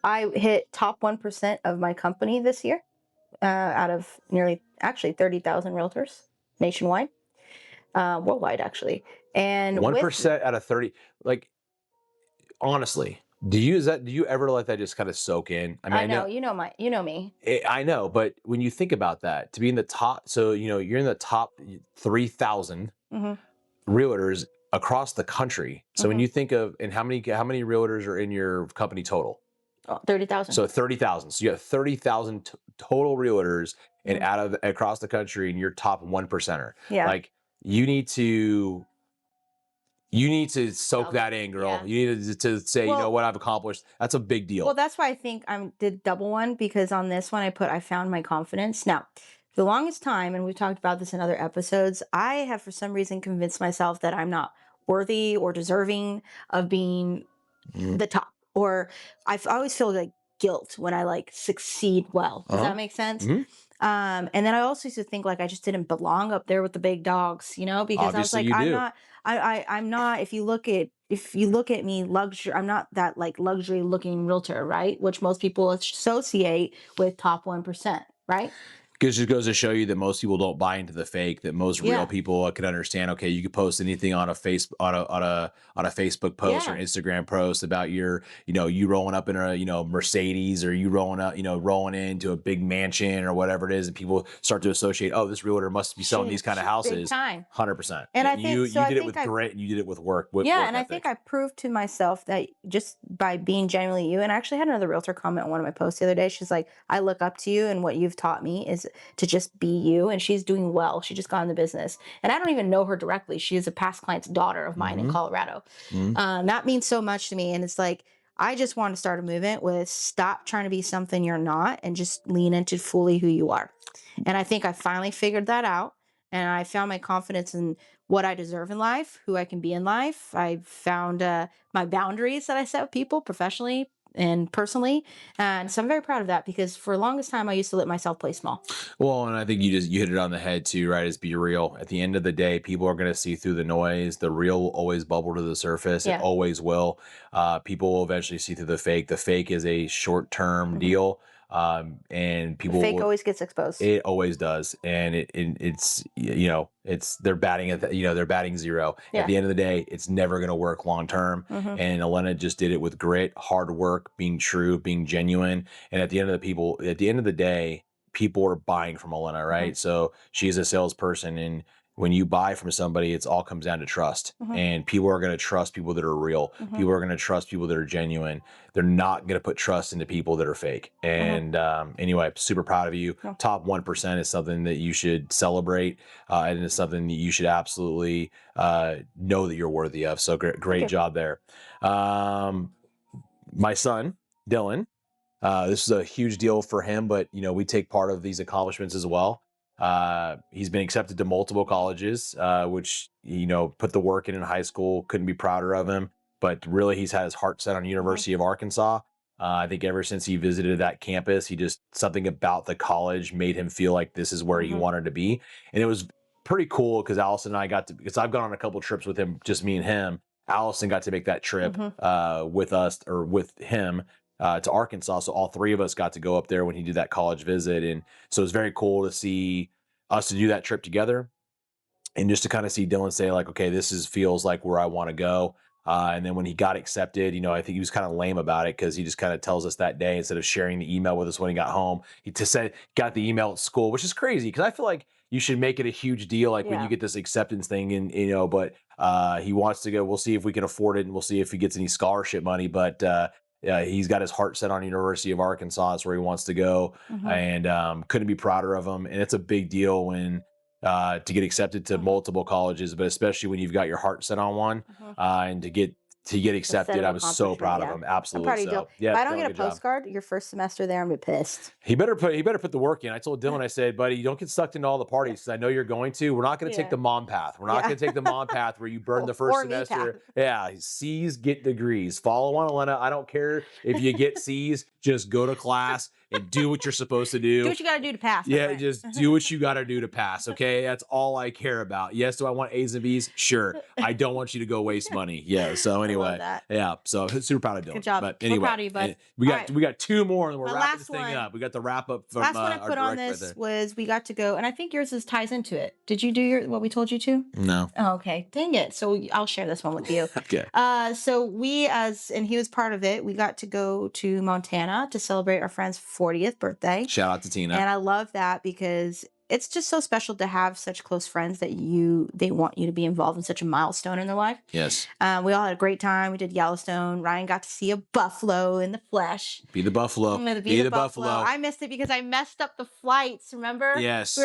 I hit top 1% of my company this year, out of nearly, actually, 30,000 realtors nationwide, worldwide, actually. And 1% out of 30. Like, honestly, do you ever let that just kind of soak in? I mean, I know, you know me. I know, but when you think about that, to be in the top, so you're in the top 3,000 realtors across the country. So when you think of, and how many realtors are in your company total? 30,000. So 30,000. So you have 30,000 total realtors, and out of across the country, and you're top 1%er. Yeah. Like you need to soak that in, girl. Yeah. You need to say, you know what I've accomplished. That's a big deal. Well, that's why I think I did double one, because on this one I found my confidence. Now, for the longest time, and we've talked about this in other episodes, I have for some reason convinced myself that I'm not worthy or deserving of being the top. Or I always feel like guilt when I like succeed well. Does that make sense? And then I also used to think like I just didn't belong up there with the big dogs, because Obviously I was like, you do. I'm not, if you look at me, luxury, I'm not that like luxury looking realtor, right? Which most people associate with top 1%, right? Because it goes to show you that most people don't buy into the fake. That most real people can understand. Okay, you could post anything on a Facebook post or Instagram post about your, you rolling up in a, Mercedes, or you rolling up, rolling into a big mansion or whatever it is, and people start to associate, oh, this realtor must be selling these kind of houses. Big time. 100%. And I think you did it with grit, and you did it with work. And I think I proved to myself that just by being genuinely you. And I actually had another realtor comment on one of my posts the other day. She's like, I look up to you, and what you've taught me is to just be you. And she's doing well. She just got in the business, and I don't even know her directly. She is a past client's daughter of mine in Colorado. That means so much to me. And it's like, I just want to start a movement with stop trying to be something you're not, and just lean into fully who you are. And I think I finally figured that out. And I found my confidence in what I deserve in life, who I can be in life. I found my boundaries that I set with people professionally and personally. And so I'm very proud of that, because for the longest time, I used to let myself play small. Well, and I think you hit it on the head too, right? Is be real. At the end of the day, people are going to see through the noise. The real will always bubble to the surface. It always will. People will eventually see through the fake. The fake is a short-term deal. And people, the fake always gets exposed. It always does. And it's they're batting at they're batting zero. At the end of the day, it's never going to work long term. And Elena just did it with grit, hard work, being true, being genuine. And at the end of the day, people are buying from Elena, right? So she's a salesperson, and when you buy from somebody, it's all comes down to trust. And people are going to trust people that are real. People are going to trust people that are genuine. They're not going to put trust into people that are fake. And anyway, super proud of you. Top 1% is something that you should celebrate, and it's something that you should absolutely know that you're worthy of. So great job there. My son, Dylan, this is a huge deal for him, but we take part of these accomplishments as well. He's been accepted to multiple colleges, which, put the work in high school. Couldn't be prouder of him, but really he's had his heart set on University of Arkansas. I think ever since he visited that campus, something about the college made him feel like this is where he wanted to be. And it was pretty cool because Allison and I because I've gone on a couple trips with him, just me and him. Allison got to make that trip with us, or with him, to Arkansas. So all three of us got to go up there when he did that college visit. And so it was very cool to see us to do that trip together, and just to kind of see Dylan say like, okay, feels like where I want to go. And then when he got accepted, I think he was kind of lame about it, because he just kind of tells us that day, instead of sharing the email with us when he got home, he just said got the email at school, which is crazy, because I feel like you should make it a huge deal, like when you get this acceptance thing, and but he wants to go. We'll see if we can afford it, and we'll see if he gets any scholarship money, but he's got his heart set on University of Arkansas. That's where he wants to go. And couldn't be prouder of him. And it's a big deal when to get accepted to multiple colleges, but especially when you've got your heart set on one, and to get to get a accepted. set I of was so proud of accomplishment. him. I'm Absolutely. proud of you, Dylan. So If yeah, I don't Dylan, get a good job. postcard your first semester there, I'm gonna be pissed. He better put the work in. I told Dylan, I said, buddy, you don't get sucked into all the parties because I know you're going to. We're not going to take Yeah. the mom path. We're not Yeah. going to take the mom path where you burn the first Or me semester. path. Yeah, C's get degrees. Follow on Elena. I don't care if you get C's. Just go to class and do what you're supposed to do. Do what you got to do to pass. my Yeah, friend. just do what you got to do to pass. Okay, that's all I care about. Yes, do I want A's and B's? Sure. I don't want you to go waste money. Yeah. So anyway, that. yeah. So super proud of Dylan. Good job. But We're anyway, proud of you, bud. we All got right. 2 more, and we're My wrapping last this thing one. up. We got the wrap up from Last one I our put on director right this there. was we got to go, and I think yours ties into it. Did you do what we told you to? No. Oh, okay. Dang it. So I'll share this one with you. Okay. So and he was part of it. We got to go to Montana to celebrate our friend's 40th birthday. Shout out to Tina. And I love that because it's just so special to have such close friends that they want you to be involved in such a milestone in their life. Yes. We all had a great time. We did Yellowstone. Ryan got to see a buffalo in the flesh. Be the buffalo. Be the buffalo. I missed it because I messed up the flights. Remember? Yes.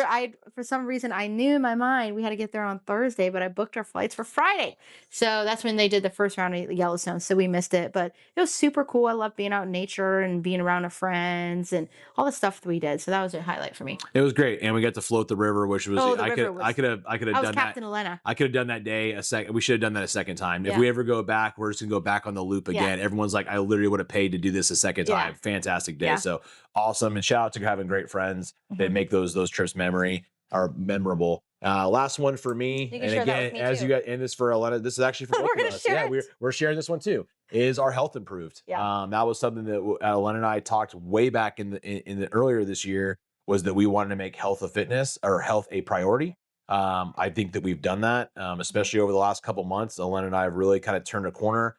For some reason I knew in my mind we had to get there on Thursday, but I booked our flights for Friday. So that's when they did the first round of Yellowstone. So we missed it, but it was super cool. I love being out in nature and being around our friends and all the stuff that we did. So that was a highlight for me. It was great, and we got to float the river, which was I could have I done was Captain that. Elena. I could have done that day a second. We should have done that a second time. If Yeah. we ever go back, we're just gonna go back on the loop again. Yeah. Everyone's like, I literally would have paid to do this a second Yeah. time. Fantastic day. Yeah. So awesome, and shout out to having great friends that Mhm. make those trips memorable. Last one for me, You can and share that again, with me as too. you got, and this for Elena, this is actually for both We're of gonna us. share Yeah, it. we're sharing this one too. Is our health improved? Yeah. That was something that Elena and I talked way back in the earlier this year. Was that we wanted to make health a priority. I think that we've done that, especially over the last couple months. Elena and I have really kind of turned a corner.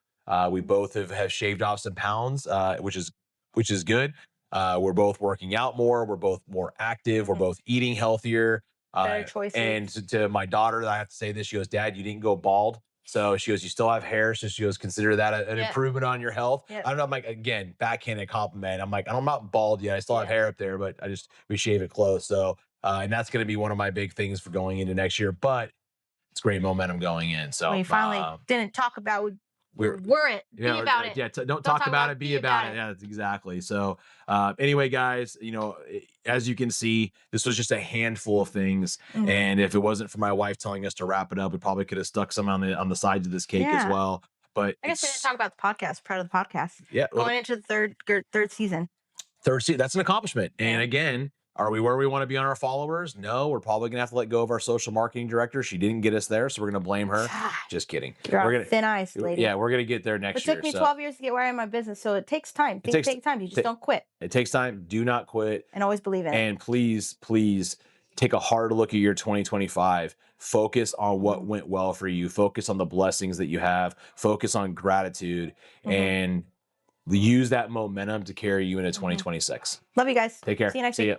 We both have shaved off some pounds, which is good. We're both working out more. We're both more active. We're both eating healthier. Better choices. And to my daughter, I have to say this. She goes, "Dad, you didn't go bald." So she goes, "You still have hair." So she goes, "Consider that an Yep. improvement on your health." Yep. I don't know. I'm like, again, backhanded compliment. I'm like, I'm not bald yet. I still have Yeah. hair up there, but we shave it close. So, and that's going to be one of my big things for going into next year. But it's great momentum going in. So We finally didn't talk about we're it. Be about it. Yeah, don't talk about it. Be about it. Yeah, that's exactly. So, anyway, guys, as you can see, this was just a handful of things, Mhm. and if it wasn't for my wife telling us to wrap it up, we probably could have stuck some on the sides of this cake as Yeah. well. But I guess we didn't talk about the podcast. Proud of the podcast. Yeah, well, Going into the third season. that's an accomplishment. And Yeah. again, are we where we want to be on our followers? No, we're probably gonna have to let go of our social marketing director. She didn't get us there, so we're gonna blame her. Just kidding. You're We're on gonna thin ice, lady. Yeah, we're gonna get there next It year. took me so 12 years to get where I am in my business, so it takes time. Things take time. You just don't quit it takes time. Do not quit. and always believe in it. And please take a hard look at your 2025. Focus on what went well for you. Focus on the blessings that you have. Focus on gratitude and use that momentum to carry you into 2026. Love you guys. Take care. See you next week. ya.